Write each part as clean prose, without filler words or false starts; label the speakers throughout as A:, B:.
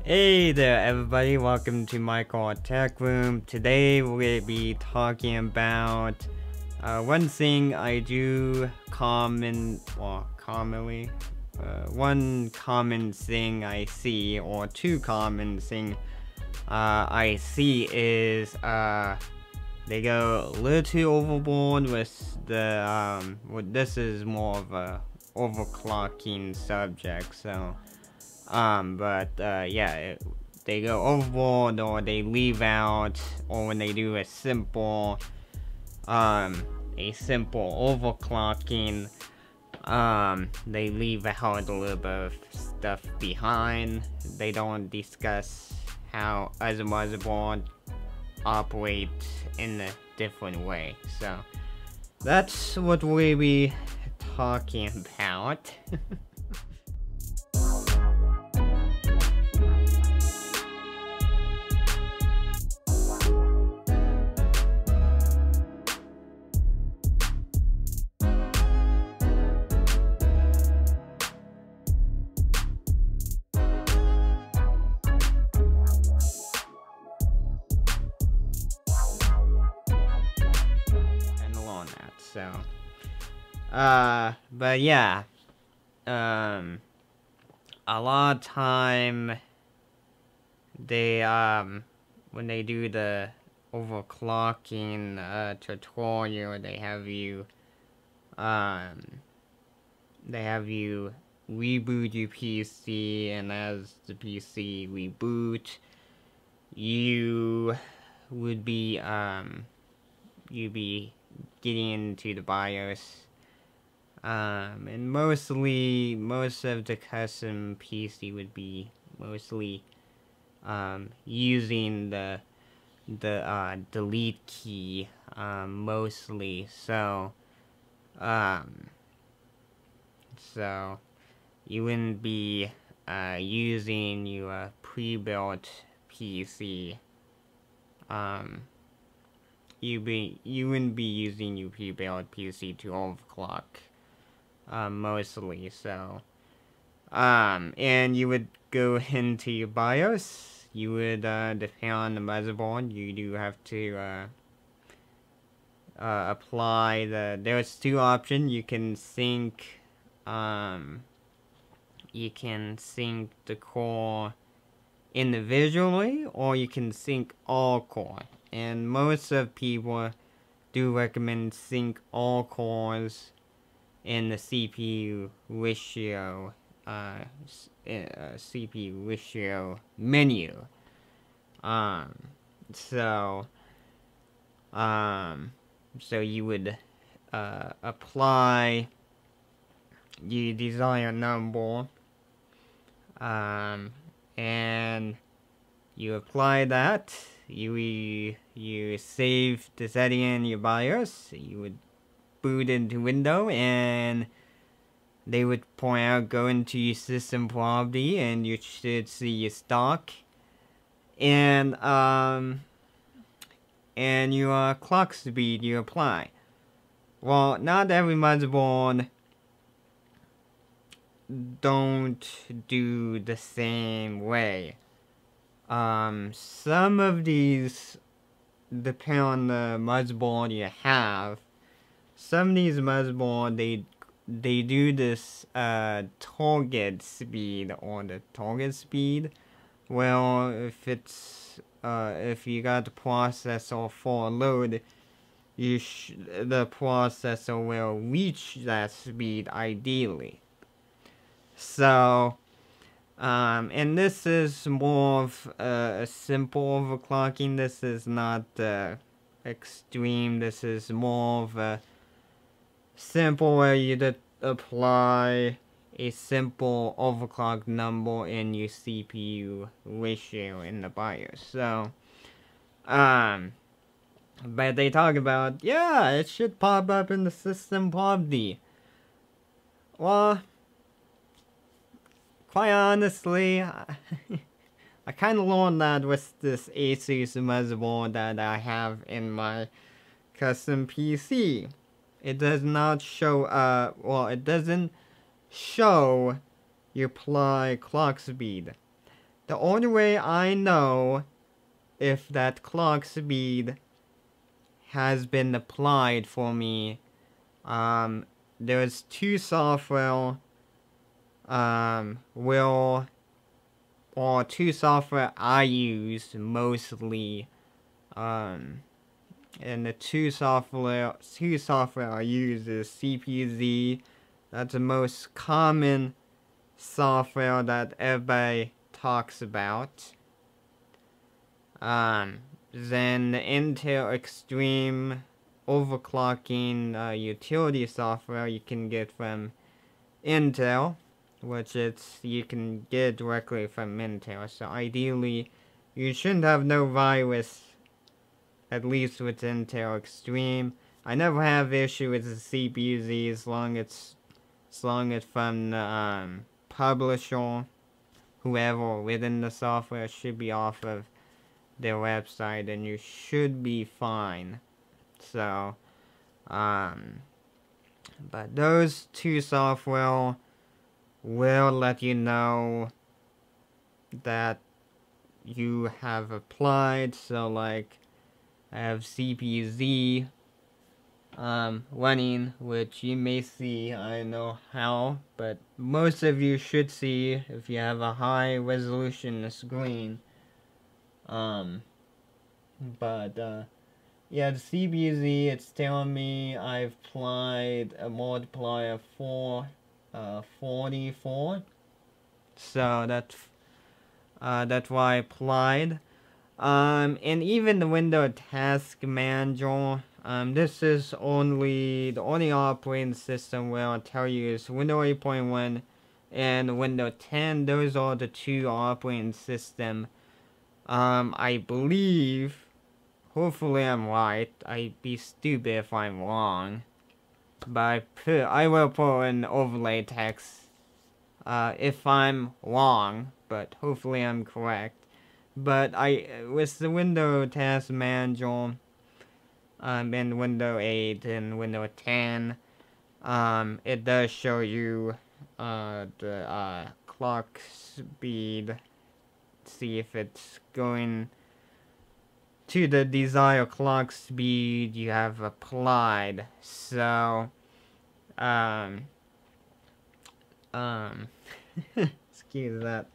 A: Hey there everybody, welcome to Michaeltechroom. Today we're going to be talking about one thing I do commonly, one common thing I see, or two common thing I see is they go a little too overboard with the, this is more of a overclocking subject, so yeah, they go overboard, or they leave out, or when they do a simple overclocking, they leave out a little bit of stuff behind. They don't discuss how other motherboard operate in a different way. So that's what we'll be talking about. So, but yeah, a lot of time, they, when they do the overclocking, tutorial, they have you reboot your PC, and as the PC reboot, you would be, you'd be getting into the BIOS, and most of the custom PC would be mostly using the delete key, mostly. So you wouldn't be using your pre-built PC. You wouldn't be using your pre-built PC to overclock, mostly. So, and you would go into your BIOS. You would, depending on the motherboard, you do have to apply there's two options. You can sync the core individually, or you can sync all core. And most of people do recommend sync all cores in the CPU ratio, menu. So you would apply the desired number, and you apply that. You save the setting in your BIOS. You would boot into Windows, and they would point out, go into your system property, and you should see your stock and your clock speed you apply. Well, not every motherboard don't do the same way. Some of these depend on the motherboard you have. Some of these motherboard, they do this target speed, or the target speed. Well, if it's if you got the processor full load, the processor will reach that speed ideally. So, and this is more of a simple overclocking. This is not extreme. This is more of a simple where you apply a simple overclock number in your CPU ratio in the BIOS. So, but they talk about, yeah, it should pop up in the system property. Well, quite honestly, I kind of learned that with this Asus motherboard that I have in my custom PC. It does not show, it doesn't show you apply clock speed. the only way I know if that clock speed has been applied for me, there's two software two software I use mostly, and the two software I use is CPZ. That's the most common software that everybody talks about. Then the Intel Extreme overclocking utility software you can get from Intel, which you can get directly from Intel. So ideally, you shouldn't have no virus, at least with Intel Extreme. I never have issue with the CPUZ as long as from the publisher, whoever within the software should be off of their website, and you should be fine. So, but those two software will let you know that you have applied. So like, I have CPZ running, which you may see, I don't know how, but most of you should see if you have a high resolution screen. Yeah, the CPZ, it's telling me I've applied a multiplier of 44. So that's why I applied. And even the Windows Task Manager, this is the only operating system where I'll tell you is Windows 8.1 and Windows 10. Those are the two operating systems. I believe, hopefully I'm right. I'd be stupid if I'm wrong. But I will put an overlay text if I'm wrong, but hopefully I'm correct. But with the Windows Task Manager, in Windows 8 and Windows 10, it does show you the clock speed. See if it's going to the desired clock speed you have applied. So, excuse that.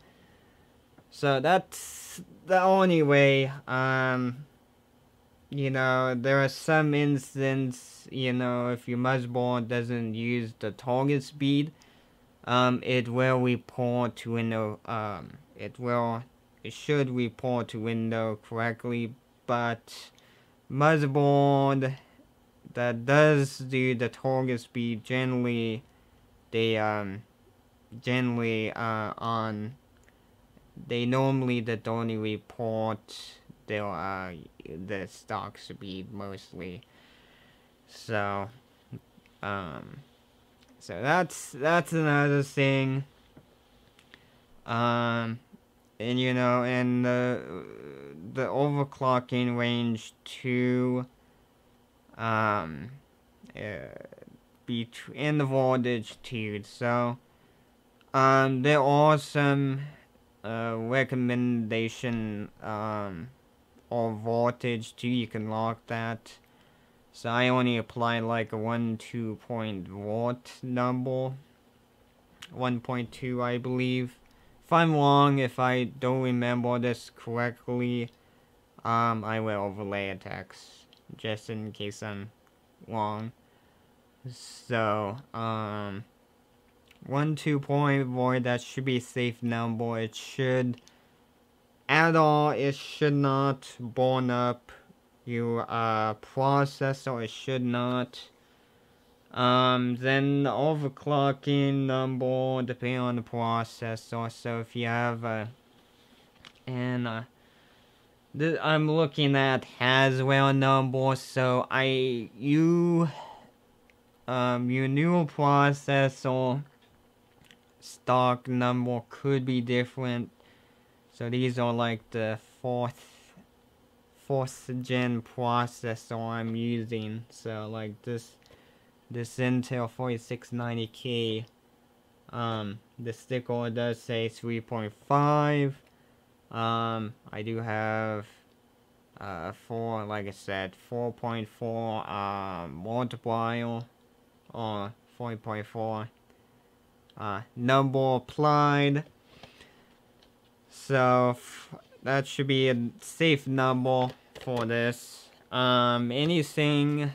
A: So that's the only way. You know, there are some instances, you know, if your motherboard doesn't use the target speed, it will report to Windows, it should report to Windows correctly, but motherboard that does do the target speed, generally, they normally that only report their the stock speed mostly. So so that's another thing. And you know, and the overclocking range to in the voltage too. So there are some recommendation or voltage too. You can lock that. So I only apply like a 1.2 volt number, 1.2 I believe. If I'm wrong, if I don't remember this correctly, I will overlay a text just in case I'm wrong. So 1.2 volt, that should be a safe number. It should it should not burn up your processor. It should not. Then the overclocking number depending on the processor. So if you have I'm looking at Haswell number. So your new processor stock number could be different. So these are like the fourth gen processor I'm using. So like this Intel 4690K, the sticker does say 3.5. I do have like I said, 4.4 multiplier, or 4.4 number applied. So that should be a safe number for this. Anything,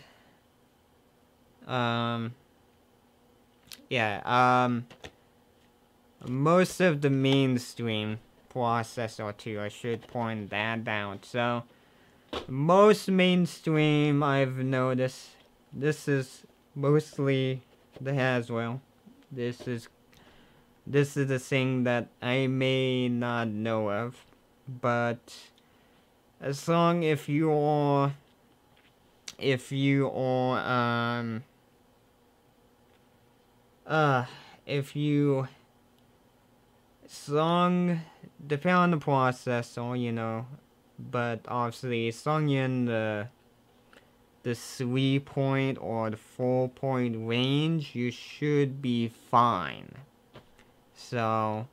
A: most of the mainstream processor too, I should point that out. So most mainstream, I've noticed, this is mostly the Haswell. This is the thing that I may not know of, but as long as if you depending on the processor, you know, but obviously as long in the 3-point or the 4-point range, you should be fine. So,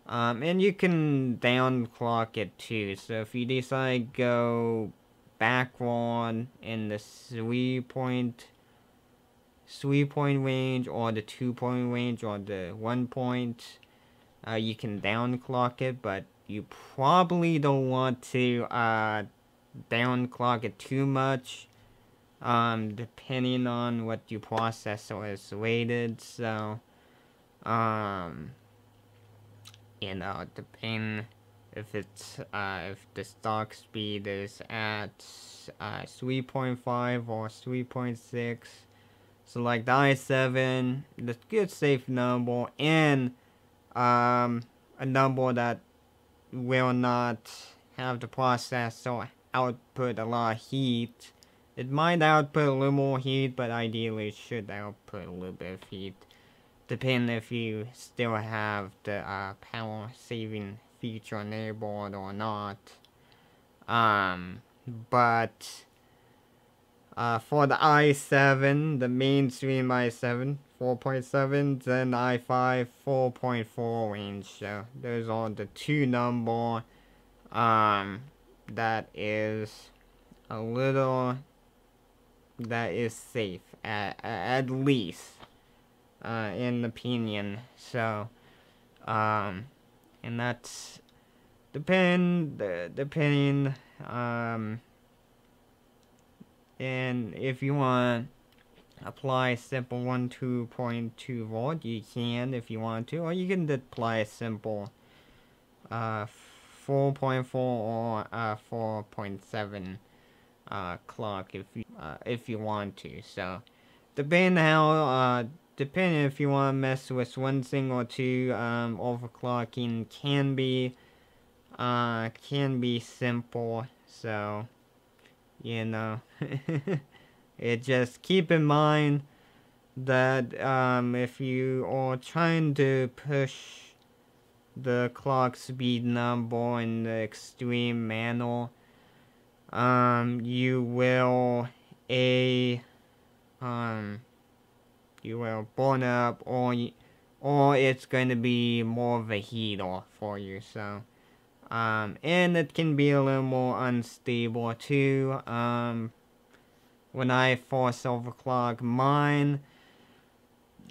A: and you can downclock it too. So if you decide to go backward in the 3-point range, or the 2-point range, or the 1-point, you can downclock it, but you probably don't want to downclock it too much, depending on what your processor is rated. So, you know, depending if it's if the stock speed is at 3.5 or 3.6. So like the i7, the good safe number, and a number that will not have the processor output a lot of heat. It might output a little more heat, but ideally it should output a little bit of heat, depending if you still have the power saving feature enabled or not. But for the i7, the mainstream i7 4.7, then i5 4.4 range. So those are the two number that is a little, that is safe at least in opinion. So and that's depending and if you want apply simple 2.2 volt, you can if you want to, or you can apply a simple 4.4 or 4.7 clock if you want to. So depending if you want to mess with one thing or two, overclocking can be simple. So, you know, it just keep in mind that if you are trying to push the clock speed number in the extreme manner, you will burn up, or it's going to be more of a heat off for you. So and it can be a little more unstable too. When I force overclock mine,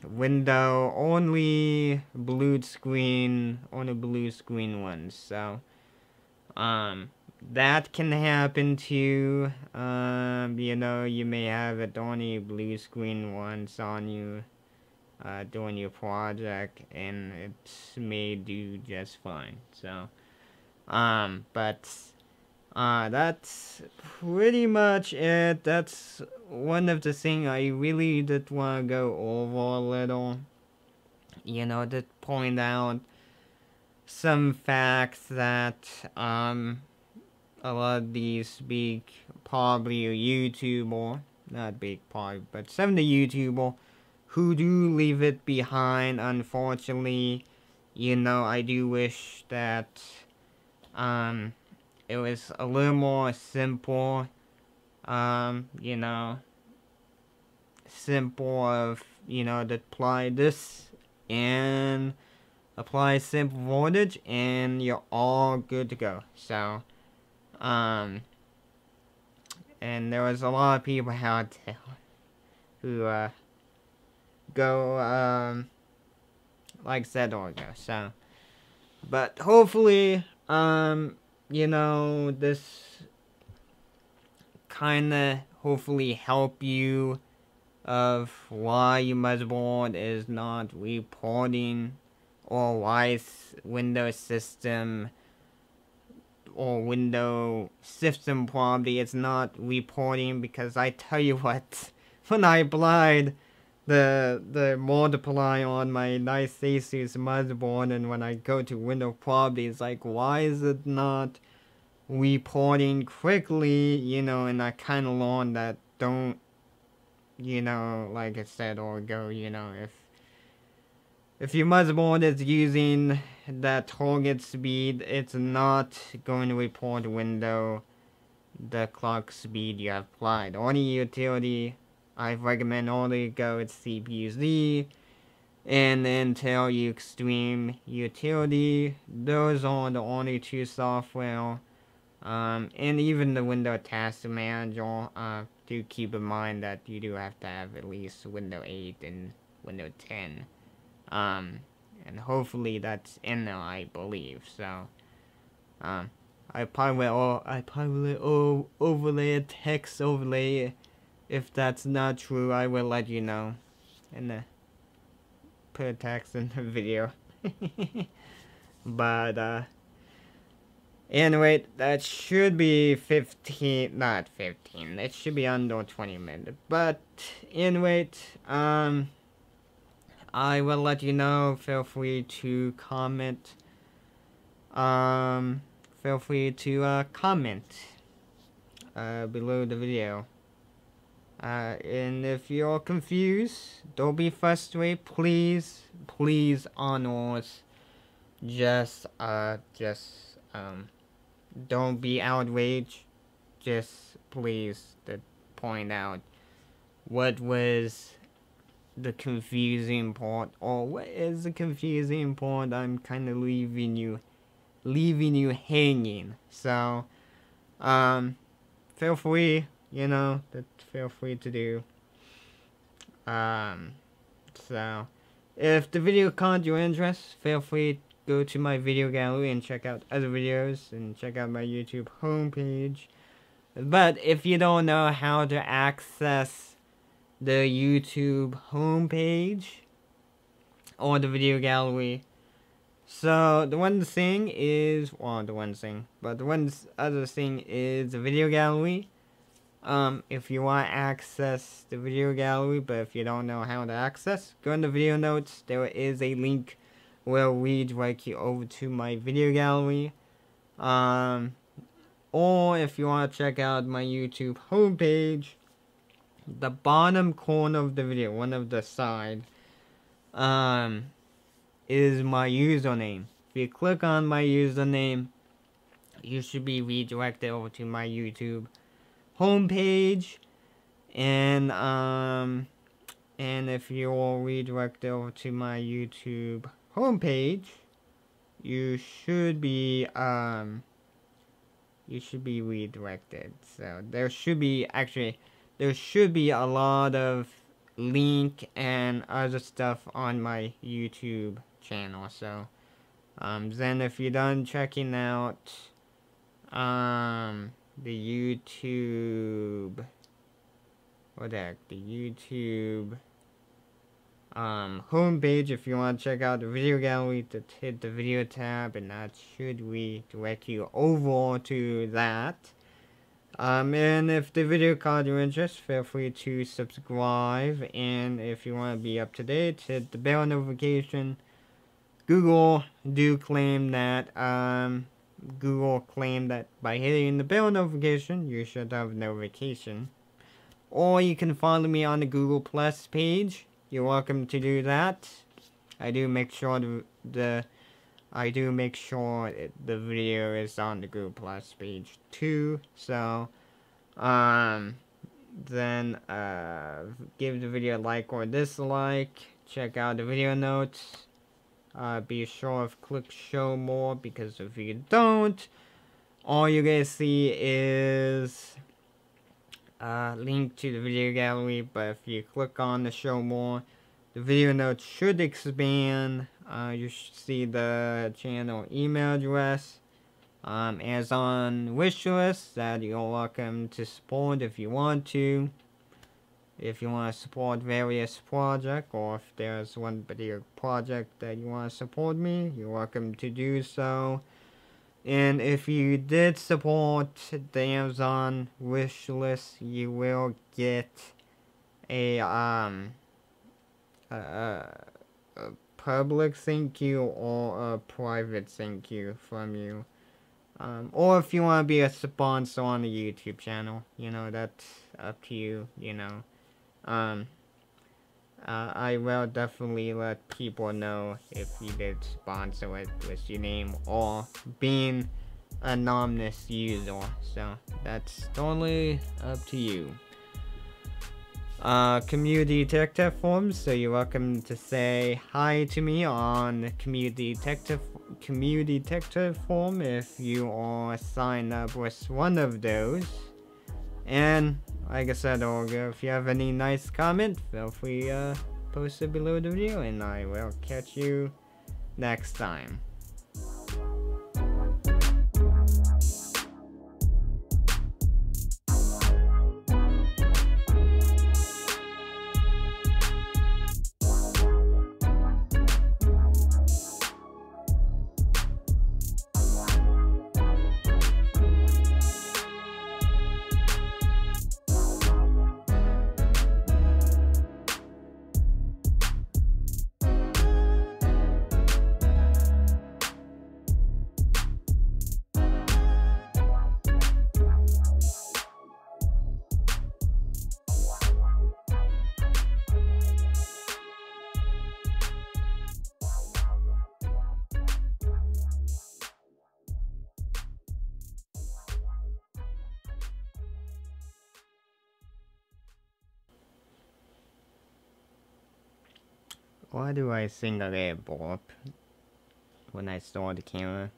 A: window only blue screen ones. So that can happen too. You know, you may have it only blue screen once on you doing your project, and it may do just fine. So but that's pretty much it. That's one of the things I really did want to go over a little. You know, to point out some facts that a lot of these big, probably YouTuber, not big probably, but some of the YouTuber who do leave it behind, unfortunately. You know, I do wish that it was a little more simple, you know, simple of, you know, to apply this and apply simple voltage, and you're all good to go. So, and there was a lot of people out there who go like that or go. So, but hopefully, you know, this kinda hopefully help you of why your motherboard is not reporting, or why Windows system or Windows system probably is not reporting. Because I tell you what, when I applied the multiply on my nice Asus motherboard, and when I go to Windows probably, it's like, why is it not reporting quickly, you know? And I kind of learned that don't, you know, like I said, or go, you know, if your motherboard is using that target speed, it's not going to report window the clock speed you have applied. Only utility I recommend only go with CPU-Z and Intel Extreme Utility. Those are the only two software. And even the Windows Task Manager, do keep in mind that you do have to have at least Windows 8 and Windows 10. And hopefully that's in there, I believe. So, I probably will overlay a text overlay. If that's not true, I will let you know. And put a text in the video. But, anyway, that should be 15, not 15, it should be under 20 minutes. But, anyway, I will let you know. Feel free to comment. Feel free to comment below the video. And if you're confused, don't be frustrated. Please, honors, just don't be outraged. Just please point out what was the confusing part, or what is the confusing part. I'm kind of leaving you hanging. So, feel free, you know, feel free to do. So, if the video caught your interest, feel free to go to my video gallery and check out other videos, and check out my YouTube homepage. But if you don't know how to access the YouTube homepage or the video gallery, so the one thing is, well, the one thing, but the one other thing is the video gallery. If you want to access the video gallery, but if you don't know how to access, go in the video notes. There is a link where redirect you over to my video gallery. Or if you want to check out my YouTube homepage, the bottom corner of the video, one of the side, is my username. If you click on my username, you should be redirected over to my YouTube homepage. And if you're redirected over to my YouTube homepage, you should be redirected. So there should be a lot of link and other stuff on my YouTube channel. So then if you're done checking out the YouTube homepage, if you want to check out the video gallery, to hit the video tab, and that should redirect you over to that. And if the video caught your interest, feel free to subscribe. And if you want to be up to date, hit the bell notification. Google claimed that by hitting the bell notification, you should have notification. Or you can follow me on the Google Plus page. You're welcome to do that. I do make sure the video is on the Google Plus page too. So, then give the video a like or dislike. Check out the video notes. be sure to click show more, because if you don't, all you're gonna see is link to the video gallery. But if you click on the show more, the video notes should expand. You should see the channel email address, Amazon wish list that you're welcome to support if you want to. If you want to support various projects, or if there's one particular project that you want to support me, you're welcome to do so. And if you did support the Amazon wish list, you will get a public thank you or a private thank you from you. Or if you want to be a sponsor on the YouTube channel, you know, that's up to you, you know. I will definitely let people know if you did sponsor it with your name or being an anonymous user, so that's totally up to you. Community tech forums, so you're welcome to say hi to me on the community tech forum if you are signed up with one of those. And like I said earlier, if you have any nice comment, feel free to post it below the video, and I will catch you next time. Why do I think I get burp when I start the camera?